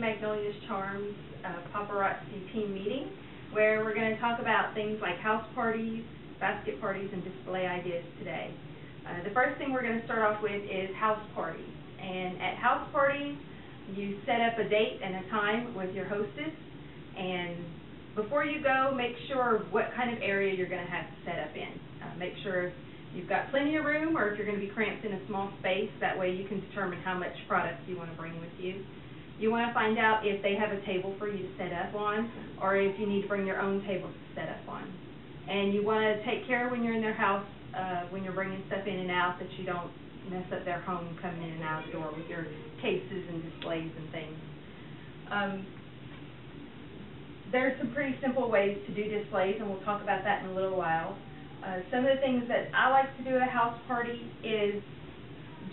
Magnolia's Charms Paparazzi team meeting, where we're going to talk about things like house parties, basket parties, and display ideas today. The first thing we're going to start off with is house parties. And at house parties, you set up a date and a time with your hostess, and before you go, make sure what kind of area you're going to have to set up in. Make sure you've got plenty of room, or if you're going to be cramped in a small space, that way you can determine how much product you want to bring with you. You want to find out if they have a table for you to set up on, or if you need to bring your own table to set up on. And you want to take care when you're in their house, when you're bringing stuff in and out, that you don't mess up their home coming in and out the door with your cases and displays and things. There's some pretty simple ways to do displays, and we'll talk about that in a little while. Some of the things that I like to do at a house party is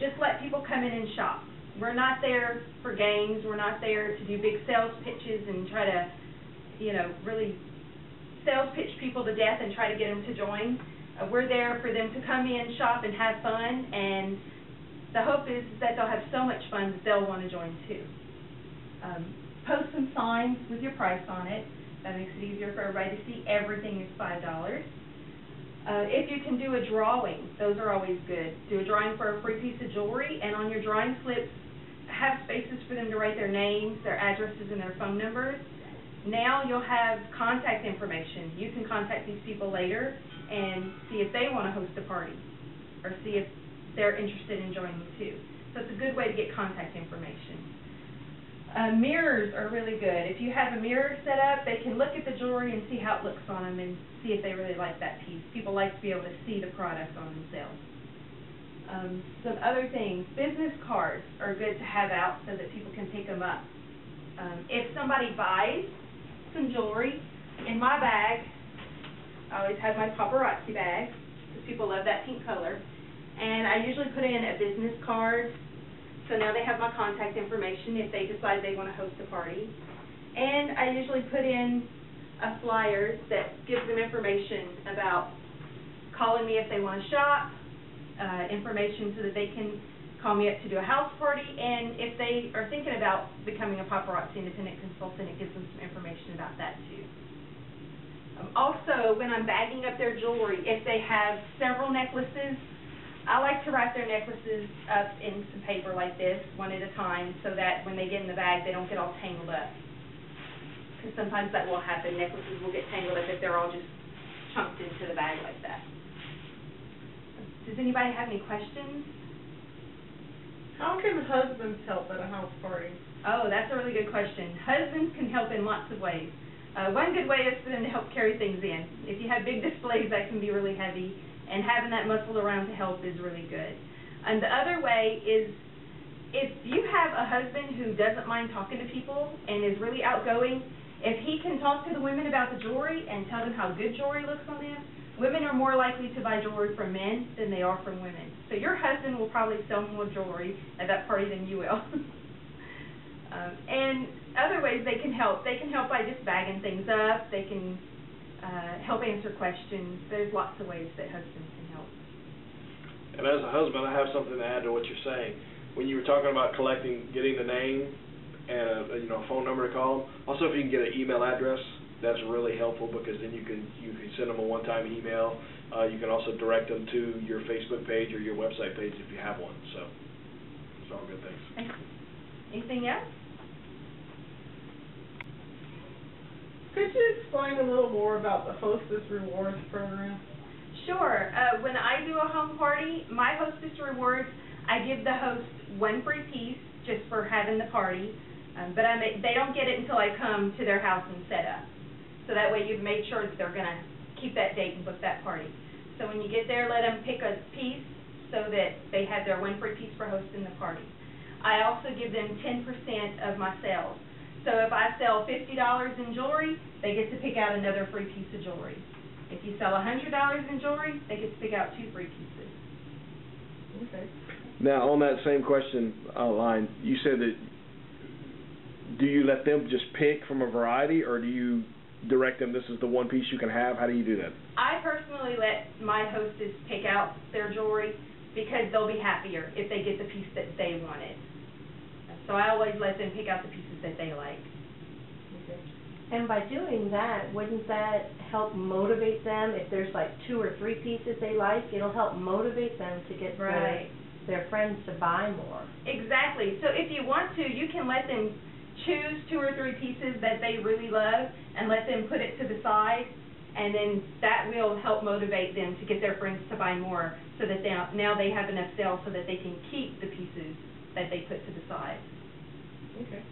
just let people come in and shop. We're not there for games. We're not there to do big sales pitches and try to, really sales pitch people to death and try to get them to join. We're there for them to come in, shop, and have fun, and the hope is that they'll have so much fun that they'll want to join too. Post some signs with your price on it. That makes it easier for everybody to see. Everything is $5. If you can do a drawing, those are always good. Do a drawing for a free piece of jewelry, and on your drawing slips, have spaces for them to write their names, their addresses, and their phone numbers. Now you'll have contact information. You can contact these people later and see if they want to host a party, or see if they're interested in joining too. So it's a good way to get contact information. Mirrors are really good. If you have a mirror set up, they can look at the jewelry and see how it looks on them and see if they really like that piece. People like to be able to see the product on themselves. Some other things, business cards are good to have out so that people can pick them up. If somebody buys some jewelry, in my bag, I always have my Paparazzi bag, because people love that pink color, and I usually put in a business card. So now they have my contact information if they decide they want to host a party. And I usually put in a flyer that gives them information about calling me if they want to shop, information so that they can call me up to do a house party, and if they are thinking about becoming a Paparazzi independent consultant, it gives them some information about that too. Also, when I'm bagging up their jewelry, if they have several necklaces, I like to wrap their necklaces up in some paper like this, one at a time, so that when they get in the bag, they don't get all tangled up. Because sometimes that will happen. Necklaces will get tangled up if they're all just chunked into the bag like that. Does anybody have any questions? How can husbands help at a house party? Oh, that's a really good question. Husbands can help in lots of ways. One good way is for them to help carry things in. If you have big displays, that can be really heavy, and having that muscle around to help is really good. And the other way is, if you have a husband who doesn't mind talking to people and is really outgoing, if he can talk to the women about the jewelry and tell them how good jewelry looks on them, women are more likely to buy jewelry from men than they are from women. So your husband will probably sell more jewelry at that party than you will. And other ways they can help. They can help by just bagging things up. They can help answer questions. There's lots of ways that husbands can help. And as a husband, I have something to add to what you're saying. When you were talking about getting the name and a phone number to call, also if you can get an email address, that's really helpful, because then you can send them a one-time email. You can also direct them to your Facebook page or your website page if you have one. So it's all good things. Thank you. Anything else? Could you explain a little more about the Hostess Rewards program? Sure. When I do a home party, my Hostess Rewards, I give the host one free piece just for having the party, but they don't get it until I come to their house and set up. So that way you've made sure that they're going to keep that date and book that party. So when you get there, let them pick a piece so that they have their one free piece for hosting the party. I also give them 10% of my sales. So if I sell $50 in jewelry, they get to pick out another free piece of jewelry. If you sell $100 in jewelry, they get to pick out 2 free pieces. Okay. Now, on that same question line, you said that, do you let them just pick from a variety, or do you direct them, this is the one piece you can have? How do you do that? I personally let my hostess pick out their jewelry, because they'll be happier if they get the piece that they wanted. So I always let them pick out the pieces that they like. Okay. And by doing that, wouldn't that help motivate them? If there's like 2 or 3 pieces they like, it'll help motivate them to get Right. their friends to buy more. Exactly. So if you want to, you can let them choose 2 or 3 pieces that they really love and let them put it to the side, and then that will help motivate them to get their friends to buy more, so that now they have enough sales so that they can keep the pieces that they put to the side. Okay.